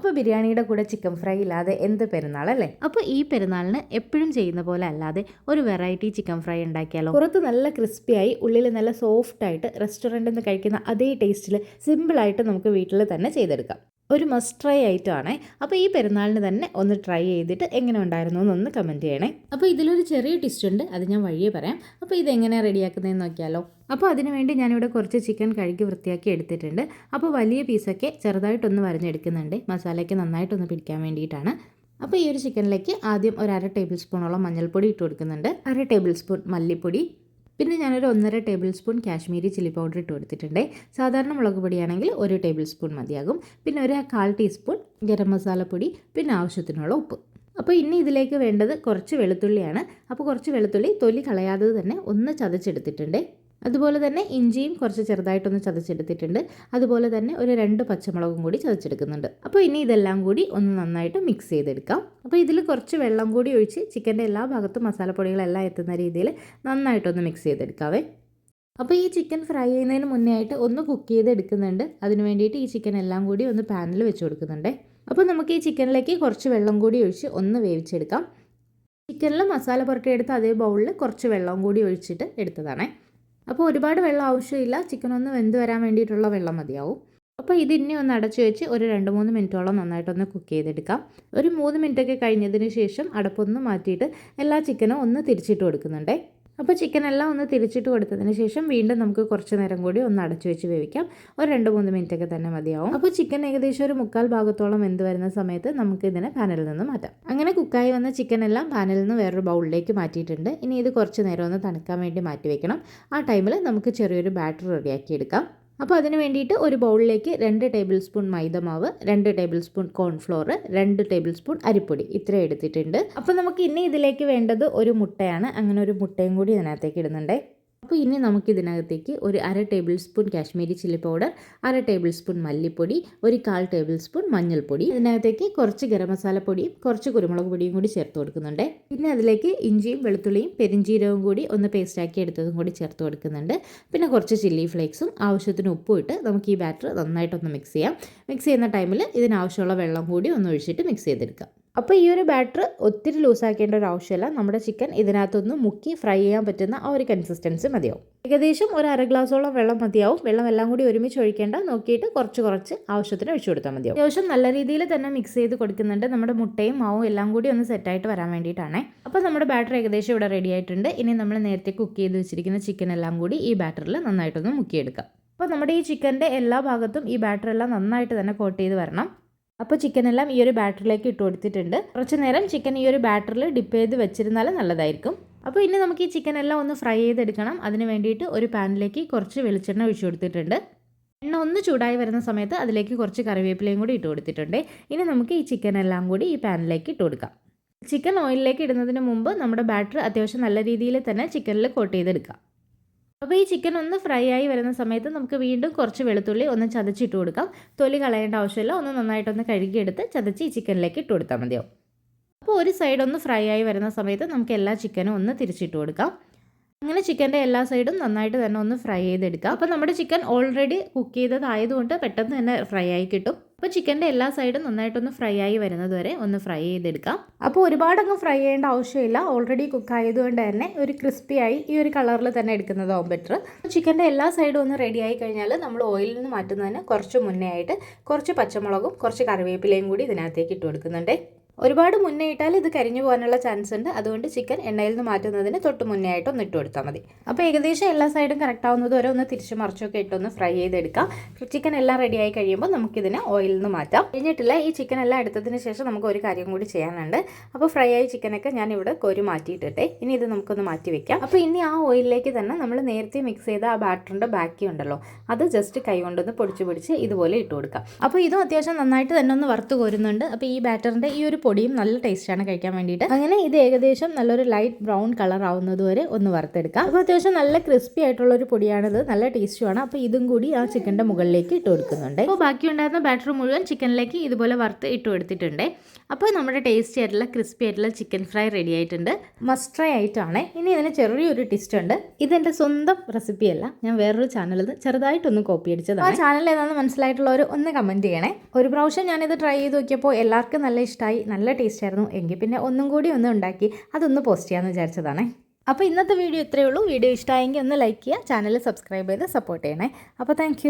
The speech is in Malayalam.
അപ്പോൾ ബിരിയാണിയുടെ കൂടെ ചിക്കൻ ഫ്രൈ ഇല്ലാതെ എന്ത് പെരുന്നാളല്ലേ? അപ്പോൾ ഈ പെരുന്നാളിന് എപ്പോഴും ചെയ്യുന്ന പോലെ അല്ലാതെ ഒരു വെറൈറ്റി ചിക്കൻ ഫ്രൈ ഉണ്ടാക്കിയാലോ? പുറത്ത് നല്ല ക്രിസ്പിയായി ഉള്ളിൽ നല്ല സോഫ്റ്റ് ആയിട്ട് റെസ്റ്റോറൻറ്റിൽ നിന്ന് കഴിക്കുന്ന അതേ ടേസ്റ്റിൽ സിമ്പിളായിട്ട് നമുക്ക് വീട്ടിൽ തന്നെ ചെയ്തെടുക്കാം. ഒരു മസ്റ്റ് ട്രൈ ഐറ്റം ആണേ. അപ്പോൾ ഈ പെരുന്നാളിന് തന്നെ ഒന്ന് ട്രൈ ചെയ്തിട്ട് എങ്ങനെ ഉണ്ടായിരുന്നു എന്നൊന്ന് കമൻറ്റ് ചെയ്യണേ. അപ്പോൾ ഇതിലൊരു ചെറിയ ടിസ്റ്റ് ഉണ്ട്, അത് ഞാൻ വഴിയേ പറയാം. അപ്പോൾ ഇതെങ്ങനെയാണ് റെഡിയാക്കുന്നതെന്ന് നോക്കിയാലോ. അപ്പോൾ അതിനുവേണ്ടി ഞാനിവിടെ കുറച്ച് ചിക്കൻ കഴുകി വൃത്തിയാക്കി എടുത്തിട്ടുണ്ട്. അപ്പോൾ വലിയ പീസൊക്കെ ചെറുതായിട്ടൊന്ന് വരഞ്ഞെടുക്കുന്നുണ്ട്, മസാലയ്ക്ക് നന്നായിട്ടൊന്ന് പിടിക്കാൻ വേണ്ടിയിട്ടാണ്. അപ്പോൾ ഈ ഒരു ചിക്കനിലേക്ക് ആദ്യം ഒരു 1/2 ടേബിൾ സ്പൂണോളം മഞ്ഞൾപ്പൊടി ഇട്ട് കൊടുക്കുന്നുണ്ട്, 1/2 ടേബിൾ സ്പൂൺ മല്ലിപ്പൊടി, പിന്നെ ഞാനൊരു 1.5 table spoon Kashmiri chilli powder ഇട്ട് കൊടുത്തിട്ടുണ്ട്. സാധാരണ മുളക് പൊടിയാണെങ്കിൽ 1 ടേബിൾ സ്പൂൺ മതിയാകും. പിന്നെ ഒരു 1/4 ടീസ്പൂൺ ഗരം മസാലപ്പൊടി, പിന്നെ ആവശ്യത്തിനുള്ള ഉപ്പ്. അപ്പോൾ ഇനി ഇതിലേക്ക് വേണ്ടത് കുറച്ച് വെളുത്തുള്ളിയാണ്. അപ്പോൾ കുറച്ച് വെളുത്തുള്ളി തൊലി കളയാതെ തന്നെ ഒന്ന് ചതച്ചെടുത്തിട്ടുണ്ട്. അതുപോലെ തന്നെ ഇഞ്ചിയും കുറച്ച് ചെറുതായിട്ടൊന്ന് ചതച്ചെടുത്തിട്ടുണ്ട്. അതുപോലെ തന്നെ ഒരു 2 പച്ചമുളകും കൂടി ചതച്ചെടുക്കുന്നുണ്ട്. അപ്പോൾ ഇനി ഇതെല്ലാം കൂടി ഒന്ന് നന്നായിട്ട് മിക്സ് ചെയ്തെടുക്കാം. അപ്പോൾ ഇതിൽ കുറച്ച് വെള്ളം കൂടി ഒഴിച്ച് ചിക്കൻ്റെ എല്ലാ ഭാഗത്തും മസാലപ്പൊടികളെല്ലാം എത്തുന്ന രീതിയിൽ നന്നായിട്ടൊന്ന് മിക്സ് ചെയ്തെടുക്കാവേ. അപ്പോൾ ഈ ചിക്കൻ ഫ്രൈ ചെയ്യുന്നതിന് മുന്നേ ആയിട്ട് ഒന്ന് കുക്ക് ചെയ്തെടുക്കുന്നുണ്ട്. അതിന് വേണ്ടിയിട്ട് ഈ ചിക്കൻ എല്ലാം കൂടി ഒന്ന് പാനിൽ വെച്ച് കൊടുക്കുന്നുണ്ട്. അപ്പോൾ നമുക്ക് ഈ ചിക്കനിലേക്ക് കുറച്ച് വെള്ളം കൂടി ഒഴിച്ച് ഒന്ന് വേവിച്ചെടുക്കാം. ചിക്കനിൽ മസാല പുരട്ടിയെടുത്ത് അതേ ബൗളിൽ കുറച്ച് വെള്ളം കൂടി ഒഴിച്ചിട്ട് എടുത്തതാണേ. അപ്പോൾ ഒരുപാട് വെള്ളം ആവശ്യമില്ല, ചിക്കൻ ഒന്ന് വെന്ത് വരാൻ വേണ്ടിയിട്ടുള്ള വെള്ളം മതിയാവും. അപ്പോൾ ഇത് ഇനി ഒന്ന് അടച്ചു വെച്ച് ഒരു 2-3 മിനിറ്റോളം നന്നായിട്ടൊന്ന് കുക്ക് ചെയ്തെടുക്കാം. ഒരു 3 മിനിറ്റൊക്കെ കഴിഞ്ഞതിന് ശേഷം അടപ്പൊന്ന് മാറ്റിയിട്ട് എല്ലാ ചിക്കനും ഒന്ന് തിരിച്ചിട്ട് കൊടുക്കുന്നുണ്ട്. അപ്പോൾ ചിക്കൻ എല്ലാം ഒന്ന് തിരിച്ചിട്ട് കൊടുത്തതിന് ശേഷം വീണ്ടും നമുക്ക് കുറച്ച് നേരം കൂടി ഒന്ന് അടച്ചു വെച്ച് വേവിക്കാം. ഒരു 2-3 മിനിറ്റൊക്കെ തന്നെ മതിയാവും. അപ്പോൾ ചിക്കൻ ഏകദേശം ഒരു 1/4 ഭാഗത്തോളം വെന്ത് വരുന്ന സമയത്ത് നമുക്ക് ഇതിനെ പാനിൽ നിന്ന് മാറ്റാം. അങ്ങനെ കുക്കായി വന്ന ചിക്കൻ എല്ലാം പാനിൽ നിന്ന് വേറൊരു ബൗളിലേക്ക് മാറ്റിയിട്ടുണ്ട്. ഇനി ഇത് കുറച്ച് നേരം ഒന്ന് തണുക്കാൻ വേണ്ടി മാറ്റി വെക്കണം. ആ ടൈമിൽ നമുക്ക് ചെറിയൊരു ബാറ്റർ റെഡിയാക്കി എടുക്കാം. അപ്പോൾ അതിന് വേണ്ടിയിട്ട് ഒരു ബൗളിലേക്ക് 2 ടേബിൾ സ്പൂൺ മൈദമാവ്, 2 table spoon cornflour, 2 table spoon അരിപ്പൊടി ഇത്ര എടുത്തിട്ടുണ്ട്. അപ്പോൾ നമുക്ക് ഇനി ഇതിലേക്ക് വേണ്ടത് ഒരു മുട്ടയാണ്. അങ്ങനെ ഒരു മുട്ടയും കൂടി ഇതിനകത്തേക്ക് ഇടുന്നുണ്ട്. അപ്പോൾ ഇനി നമുക്കിതിനകത്തേക്ക് ഒരു 1/2 table spoon Kashmiri chilli powder, 1/2 table spoon മല്ലിപ്പൊടി, ഒരു 1/4 ടേബിൾ സ്പൂൺ മഞ്ഞൾപ്പൊടി, ഇതിനകത്തേക്ക് കുറച്ച് ഗരം മസാലപ്പൊടിയും കുറച്ച് കുരുമുളക് പൊടിയും കൂടി ചേർത്ത് കൊടുക്കുന്നുണ്ട്. പിന്നെ അതിലേക്ക് ഇഞ്ചിയും വെളുത്തുള്ളിയും പെരിഞ്ചീരകവും കൂടി ഒന്ന് പേസ്റ്റാക്കി എടുത്തതും കൂടി ചേർത്ത് കൊടുക്കുന്നുണ്ട്. പിന്നെ കുറച്ച് ചില്ലി ഫ്ലേക്സും ആവശ്യത്തിന് ഉപ്പും ഇട്ട് നമുക്ക് ഈ ബാറ്റർ നന്നായിട്ടൊന്ന് മിക്സ് ചെയ്യാം. മിക്സ് ചെയ്യുന്ന ടൈമിൽ ഇതിനാവശ്യമുള്ള വെള്ളം കൂടി ഒന്ന് ഒഴിച്ചിട്ട് മിക്സ് ചെയ്തെടുക്കാം. അപ്പോൾ ഈ ഒരു ബാറ്റർ ഒത്തിരി ലൂസാക്കേണ്ട ഒരു ആവശ്യമില്ല. നമ്മുടെ ചിക്കൻ ഇതിനകത്തൊന്ന് മുക്കി ഫ്രൈ ചെയ്യാൻ പറ്റുന്ന ആ ഒരു കൺസിസ്റ്റൻസി മതിയാവും. ഏകദേശം ഒരു 1/2 ഗ്ലാസോളം വെള്ളം മതിയാവും. വെള്ളം എല്ലാം കൂടി ഒരുമിച്ച് ഒഴിക്കേണ്ട, നോക്കിയിട്ട് കുറച്ച് ആവശ്യത്തിന് ഒഴിച്ചു കൊടുത്താൽ മതിയാവും. അത്യാവശ്യം നല്ല രീതിയിൽ തന്നെ മിക്സ് ചെയ്ത് കൊടുക്കുന്നുണ്ട്. നമ്മുടെ മുട്ടയും മാവും എല്ലാം കൂടി ഒന്ന് സെറ്റായിട്ട് വരാൻ വേണ്ടിയിട്ടാണ്. അപ്പോൾ നമ്മുടെ ബാറ്റർ ഏകദേശം ഇവിടെ റെഡി ആയിട്ടുണ്ട്. ഇനി നമ്മൾ നേരത്തെ കുക്ക് ചെയ്ത് വെച്ചിരിക്കുന്ന ചിക്കൻ എല്ലാം കൂടി ഈ ബാറ്ററിൽ നന്നായിട്ടൊന്ന് മുക്കിയെടുക്കാം. അപ്പോൾ നമ്മുടെ ഈ ചിക്കൻ്റെ എല്ലാ ഭാഗത്തും ഈ ബാറ്റർ എല്ലാം നന്നായിട്ട് തന്നെ കോട്ട് ചെയ്ത് വരണം. അപ്പോൾ ചിക്കൻ എല്ലാം ഈ ഒരു ബാറ്ററിലേക്ക് ഇട്ട് കൊടുത്തിട്ടുണ്ട്. കുറച്ച് നേരം ചിക്കൻ ഈ ഒരു ബാറ്ററിൽ ഡിപ്പ് ചെയ്ത് വെച്ചിരുന്നാൽ നല്ലതായിരിക്കും. അപ്പോൾ ഇനി നമുക്ക് ഈ ചിക്കൻ എല്ലാം ഒന്ന് ഫ്രൈ ചെയ്തെടുക്കണം. അതിന് വേണ്ടിയിട്ട് ഒരു പാനിലേക്ക് കുറച്ച് വെളിച്ചെണ്ണ ഒഴിച്ചു കൊടുത്തിട്ടുണ്ട്. എണ്ണ ഒന്ന് ചൂടായി വരുന്ന സമയത്ത് അതിലേക്ക് കുറച്ച് കറിവേപ്പിലയും കൂടി ഇട്ട് കൊടുത്തിട്ടുണ്ട്. ഇനി നമുക്ക് ഈ ചിക്കൻ എല്ലാം കൂടി ഈ പാനിലേക്ക് ഇട്ട് കൊടുക്കാം. ചിക്കൻ ഓയിലിലേക്ക് ഇടുന്നതിന് മുമ്പ് നമ്മുടെ ബാറ്റർ അത്യാവശ്യം നല്ല രീതിയിൽ തന്നെ ചിക്കനിൽ കോട്ട് ചെയ്തെടുക്കാം. അപ്പോൾ ഈ ചിക്കൻ ഒന്ന് ഫ്രൈ ആയി വരുന്ന സമയത്ത് നമുക്ക് വീണ്ടും കുറച്ച് വെളുത്തുള്ളി ഒന്ന് ചതച്ചിട്ട് കൊടുക്കാം. തൊലി കളയേണ്ട ആവശ്യമില്ല, ഒന്ന് നന്നായിട്ടൊന്ന് കഴുകിയെടുത്ത് ചതച്ച് ഈ ചിക്കനിലേക്ക് ഇട്ട് കൊടുത്താൽ മതിയാവും. അപ്പോൾ ഒരു സൈഡ് ഒന്ന് ഫ്രൈ ആയി വരുന്ന സമയത്ത് നമുക്ക് എല്ലാ ചിക്കനും ഒന്ന് തിരിച്ചിട്ട് കൊടുക്കാം. അങ്ങനെ ചിക്കൻ്റെ എല്ലാ സൈഡും നന്നായിട്ട് തന്നെ ഒന്ന് ഫ്രൈ ചെയ്തെടുക്കാം. അപ്പോൾ നമ്മുടെ ചിക്കൻ ഓൾറെഡി കുക്ക് ചെയ്തതായതുകൊണ്ട് പെട്ടെന്ന് തന്നെ ഫ്രൈ ആയി കിട്ടും. അപ്പോൾ ചിക്കൻ്റെ എല്ലാ സൈഡും നന്നായിട്ടൊന്ന് ഫ്രൈ ആയി വരുന്നത് വരെ ഒന്ന് ഫ്രൈ ചെയ്തെടുക്കാം. അപ്പോൾ ഒരുപാടങ്ങ് ഫ്രൈ ചെയ്യേണ്ട ആവശ്യമില്ല, ഓൾറെഡി കുക്ക് ആയതുകൊണ്ട് തന്നെ ഒരു ക്രിസ്പിയായി ഈ ഒരു കളറിൽ തന്നെ എടുക്കുന്നതാവും ബെറ്റർ. ചിക്കൻ്റെ എല്ലാ സൈഡും ഒന്ന് റെഡി ആയി കഴിഞ്ഞാൽ നമ്മൾ ഓയിലിൽ നിന്ന് മാറ്റുന്നതിന് കുറച്ച് മുന്നേ ആയിട്ട് കുറച്ച് പച്ചമുളകും കുറച്ച് കറിവേപ്പിലയും കൂടി ഇതിനകത്തേക്ക് ഇട്ട് കൊടുക്കുന്നുണ്ട്. ഒരുപാട് മുന്നേ ഇട്ടാൽ ഇത് കരിഞ്ഞു പോകാനുള്ള ചാൻസ് ഉണ്ട്. അതുകൊണ്ട് ചിക്കൻ എണ്ണയിൽ നിന്ന് മാറ്റുന്നതിന് തൊട്ട് മുന്നേ ആയിട്ട് ഒന്ന് ഇട്ട് കൊടുത്താൽ മതി. അപ്പോൾ ഏകദേശം എല്ലാ സൈഡും കറക്റ്റ് ആവുന്നത് വരെ ഒന്ന് തിരിച്ചു മറിച്ചൊക്കെ ഇട്ടൊന്ന് ഫ്രൈ ചെയ്തെടുക്കാം. ചിക്കൻ എല്ലാം റെഡി ആയി കഴിയുമ്പോൾ നമുക്കിതിനെ ഓയിലിൽ നിന്ന് മാറ്റാം. കഴിഞ്ഞിട്ടില്ല, ഈ ചിക്കൻ എല്ലാം എടുത്തതിന് ശേഷം നമുക്ക് ഒരു കാര്യം കൂടി ചെയ്യാനുണ്ട്. അപ്പോൾ ഫ്രൈ ആയി ചിക്കനൊക്കെ ഞാൻ ഇവിടെ കോരി മാറ്റിയിട്ടെ. ഇനി ഇത് നമുക്കൊന്ന് മാറ്റി വെക്കാം. അപ്പോൾ ഇനി ആ ഓയിലിലേക്ക് തന്നെ നമ്മൾ നേരത്തെ മിക്സ് ചെയ്ത ആ ബാറ്ററിൻ്റെ ബാക്കി ഉണ്ടല്ലോ, അത് ജസ്റ്റ് കൈ കൊണ്ടൊന്ന് പൊടിച്ച് ഇതുപോലെ ഇട്ട് കൊടുക്കാം. അപ്പോൾ ഇതും അത്യാവശ്യം നന്നായിട്ട് തന്നെ ഒന്ന് വറുത്ത് കോരുന്നുണ്ട്. അപ്പോൾ ഈ ബാറ്ററിൻ്റെ ഈ ഒരു പൊടിയും നല്ല ടേസ്റ്റാണ് കഴിക്കാൻ വേണ്ടിയിട്ട്. അങ്ങനെ ഇത് ഏകദേശം നല്ലൊരു ലൈറ്റ് ബ്രൗൺ കളർ ആവുന്നത് വരെ ഒന്ന് വറുത്തെടുക്കാം. അപ്പോൾ അത്യാവശ്യം നല്ല ക്രിസ്പി ആയിട്ടുള്ള ഒരു പൊടിയാണിത്, നല്ല ടേസ്റ്റുമാണ്. അപ്പോൾ ഇതും കൂടി ആ ചിക്കൻ്റെ മുകളിലേക്ക് ഇട്ട് കൊടുക്കുന്നുണ്ട്. അപ്പോൾ ബാക്കി ഉണ്ടായിരുന്ന ബാറ്റർ മുഴുവൻ ചിക്കനിലേക്ക് ഇതുപോലെ വറുത്ത് ഇട്ട് കൊടുത്തിട്ടുണ്ട്. അപ്പോൾ നമ്മുടെ ടേസ്റ്റി ആയിട്ടുള്ള ക്രിസ്പി ആയിട്ടുള്ള ചിക്കൻ ഫ്രൈ റെഡി ആയിട്ടുണ്ട്. മസ്റ്റ് ട്രൈ ആയിട്ടാണ്. ഇനി ഇതിന് ചെറിയൊരു ട്വിസ്റ്റ് ഉണ്ട്. ഇതെൻ്റെ സ്വന്തം റെസിപ്പിയല്ല, ഞാൻ വേറൊരു ചാനലിൽ ചെറുതായിട്ടൊന്ന് കോപ്പി അടിച്ചതാണ്. ആ ചാനൽ ഏതാണെന്ന് മനസ്സിലായിട്ടുള്ളവർ ഒന്ന് കമൻറ്റ് ചെയ്യണേ. ഒരു പ്രാവശ്യം ഞാനിത് ട്രൈ ചെയ്ത് നോക്കിയപ്പോൾ എല്ലാവർക്കും നല്ല ഇഷ്ടമായി, നല്ല ടേസ്റ്റ് ആയിരുന്നു. എങ്കിൽ പിന്നെ ഒന്നും കൂടി ഒന്ന് ഉണ്ടാക്കി അതൊന്ന് പോസ്റ്റ് ചെയ്യാമെന്ന് വിചാരിച്ചതാണ്. അപ്പോൾ ഇന്നത്തെ വീഡിയോ ഇത്രയേ ഉള്ളൂ. വീഡിയോ ഇഷ്ടമായെങ്കിൽ ഒന്ന് ലൈക്ക് ചെയ്യുക, ചാനൽ സബ്സ്ക്രൈബ് ചെയ്ത് സപ്പോർട്ട് ചെയ്യണേ. അപ്പോൾ താങ്ക്